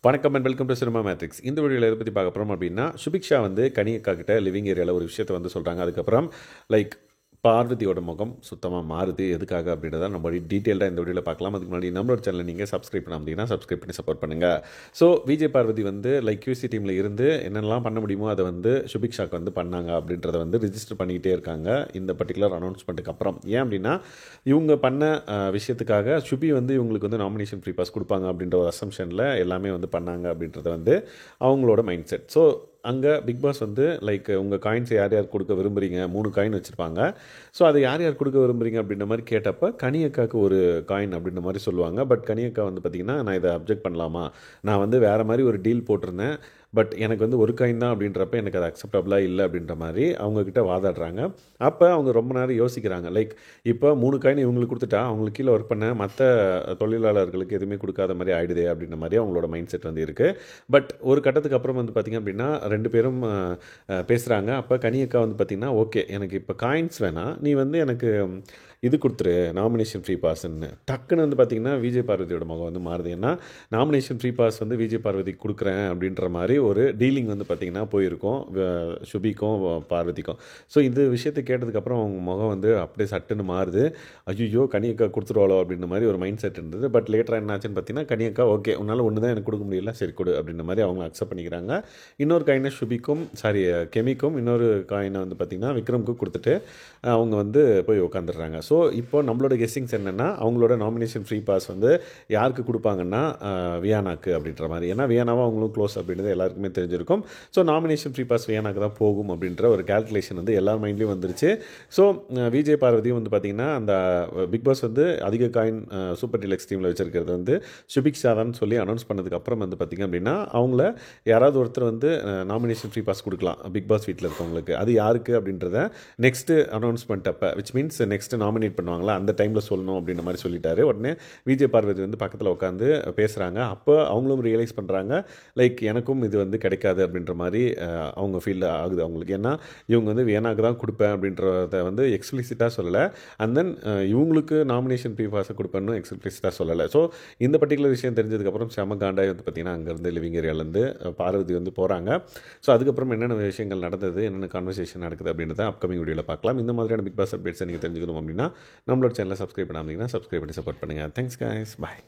வணக்கம் and welcome to cinema matrix. இந்த வீடியோவில் எதை பற்றி பார்க்க போகிறோம் அப்படின்னா, சுபிக்ஷா வந்து கனியக்கா கிட்ட லிவிங் ஏரியாவில் ஒரு விஷயத்தை வந்து சொல்கிறாங்க. அதுக்கப்புறம் லைக் பார்வதியோட முகம் சுத்தமாக மாறுது. எதுக்காக அப்படின்றத நம்ம டீட்டெயில்டாக இந்த வீடியோவில் பார்க்கலாம். அதுக்கு முன்னாடி நம்மளோட சேனலை நீங்கள் சப்ஸ்கிரைப் பண்ண அப்படின்னா சப்ஸ்கிரைப் பண்ணி சப்போர்ட் பண்ணுங்கள். ஸோ விஜய் பார்வதி வந்து லைக் QC டீமில் இருந்து என்னென்னலாம் பண்ண முடியுமோ அதை வந்து சுபிக்ஷாக்கு வந்து பண்ணாங்க அப்படின்றத வந்து ரிஜிஸ்டர் பண்ணிக்கிட்டே இருக்காங்க இந்த பர்டிகுலர் அனௌன்ஸ்மெண்ட்டுக்கு அப்புறம். ஏன் அப்படின்னா இவங்க பண்ண விஷயத்துக்காக சுபி வந்து இவங்களுக்கு வந்து நாமினேஷன் ஃப்ரீ பாஸ் கொடுப்பாங்க அப்படின்ற ஒரு அசம்ஷனில் எல்லாமே வந்து பண்ணாங்க அப்படின்றத வந்து அவங்களோட மைண்ட் செட். ஸோ அங்கே பிக் பாஸ் வந்து லைக் உங்கள் காயின்ஸ் யார் யார் கொடுக்க விரும்புகிறீங்க, 3 காயின் வச்சுருப்பாங்க. ஸோ அதை யார் யார் கொடுக்க விரும்புகிறீங்க அப்படின்ற மாதிரி கேட்டப்போ கனியக்காவுக்கு ஒரு காயின் அப்படின்ற மாதிரி சொல்லுவாங்க. பட் கனியக்கா வந்து பார்த்திங்கன்னா, நான் இதை அப்ஜெக்ட் பண்ணலாமா, நான் வந்து வேறு மாதிரி ஒரு டீல் போட்டிருந்தேன், பட் எனக்கு வந்து ஒரு காயின் தான் அப்படின்றப்ப எனக்கு அது அக்செப்டபுளாக இல்லை அப்படின்ற மாதிரி அவங்கக்கிட்ட வாதாடுறாங்க. அப்போ அவங்க ரொம்ப நேரம் யோசிக்கிறாங்க. லைக் இப்போ 3 காயின் இவங்களுக்கு கொடுத்துட்டா அவங்களுக்கு கீழே ஒர்க் பண்ண மற்ற தொழிலாளர்களுக்கு எதுவுமே கொடுக்காத மாதிரி ஆயிடுதே அப்படின்ற மாதிரி அவங்களோட மைண்ட் செட் வந்து இருக்குது. பட் ஒரு கட்டத்துக்கு அப்புறம் வந்து பார்த்திங்க அப்படின்னா 2 பேரும் பேசுகிறாங்க. அப்போ கனியக்கா வந்து பார்த்திங்கன்னா, ஓகே எனக்கு இப்போ காயின்ஸ் வேணாம், நீ வந்து எனக்கு இது கொடுத்துரு, நாமினேஷன் ஃப்ரீ பாஸ்ன்னு. டக்குன்னு வந்து பார்த்திங்கன்னா விஜய் பார்வதியோட முகம் வந்து மாறுது. ஏன்னா நாமினேஷன் ஃப்ரீ பாஸ் வந்து விஜய் பார்வதிக்கு கொடுக்குறேன் அப்படின்ற மாதிரி ஒரு டீலிங் வந்து பார்த்திங்கன்னா போயிருக்கும் சுபிக்கும் பார்வதிக்கும். ஸோ இந்த விஷயத்தை கேட்டதுக்கப்புறம் அவங்க முகம் வந்து அப்படியே சட்டுன்னு மாறுது. ஐயோ கனியக்கா கொடுத்துருவாளோ அப்படின்ற மாதிரி ஒரு மைண்ட் செட் இருந்தது. பட் லேட்டராக என்ன ஆச்சுன்னு பார்த்தீங்கன்னா, கனியக்கா ஓகே உன்னால் ஒன்று தான் எனக்கு கொடுக்க முடியல, சரி கொடு அப்படின்ற மாதிரி அவங்க அக்செப்ட் பண்ணிக்கிறாங்க. இன்னொரு காயினை சுபிக்கும் கெமிக்கும், இன்னொரு காயினை வந்து பார்த்திங்கன்னா விக்ரமுக்கும் கொடுத்துட்டு அவங்க வந்து போய் உட்காந்துடுறாங்க. ஸோ இப்போ நம்மளோட கெஸ்ஸிங்ஸ் என்னென்னா, அவங்களோட நாமினேஷன் ஃப்ரீ பாஸ் வந்து யாருக்கு கொடுப்பாங்கன்னா வியானாக்கு அப்படின்ற மாதிரி. ஏன்னா வியானாவும் அவங்களும் க்ளோஸ் அப்படின்றது எல்லாருக்குமே தெரிஞ்சிருக்கும். ஸோ நாமினேஷன் ஃப்ரீ பாஸ் வியானாக்கு தான் போகும் அப்படின்ற ஒரு கேல்குலேஷன் வந்து எல்லார் மைண்ட்லேயும் வந்துருச்சு. ஸோ விஜய் பார்வதியும் வந்து பார்த்திங்கன்னா அந்த பிக் பாஸ் வந்து அதிக காயின் சூப்பர் டீலக்ஸ் டீமில் வச்சிருக்கிறது வந்து சுபிக்ஷா தான் சொல்லி அனௌன்ஸ் பண்ணதுக்கப்புறம் வந்து பார்த்திங்க அப்படின்னா அவங்கள யாராவது ஒருத்தர் வந்து நாமினேஷன் ஃப்ரீ பாஸ் கொடுக்கலாம் பிக் பாஸ் வீட்டில் இருக்கவங்களுக்கு. அது யாருக்கு அப்படின்றத நெக்ஸ்ட்டு அனௌன்ஸ்மெண்ட் அப்போ, விச் மீன்ஸ் நெக்ஸ்ட்டு நாமினேட் பண்ணுவாங்களா அந்த டைமில் சொல்லணும் அப்படின்ற மாதிரி சொல்லிட்டாரு. உடனே விஜய் பார்வதி வந்து பக்கத்தில் உட்காந்து பேசுகிறாங்க. அப்போ அவங்களும் ரியலைஸ் பண்ணுறாங்க லைக் எனக்கும் இது வந்து கிடைக்காது அப்படின்ற மாதிரி அவங்க ஃபீல் ஆகுது அவங்களுக்கு. ஏன்னா இவங்க வந்து வியனாக்கு தான் கொடுப்பேன் அப்படின்றத வந்து எக்ஸ்பிளிசிட்டாக சொல்லலை. அண்ட் தென் இவங்களுக்கு நாமினேஷன் ஃப்ரீ பாஸை கொடுப்பேன்னு எக்ஸ்பிளிசிட்டாக சொல்லலை. ஸோ இந்த பர்டிகுலர் விஷயம் தெரிஞ்சதுக்கப்புறம் செம காண்டாய் வந்து பார்த்திங்கன்னா அங்கேருந்து லிவிங் ஏரியாவிலேருந்து பார்வதி வந்து போகிறாங்க. ஸோ அதுக்கப்புறம் என்னென்ன விஷயங்கள் நடந்தது, என்னென்ன கான்வர்சேஷன் நடக்குது அப்படின்றத அப்கமிங் வீடியோவில் பார்க்கலாம். இந்த மாதிரியான பிக் பாஸ் அப்டேட்ஸை நீங்கள் தெரிஞ்சுக்கணும் அப்படின்னா நம்மளோட சேனலை சப்ஸ்கிரைப் பண்ணாமல் சப்ஸ்கிரைப் பண்ணி சப்போர்ட் பண்ணுங்கள். தேங்க்ஸ் கைஸ், பாய்.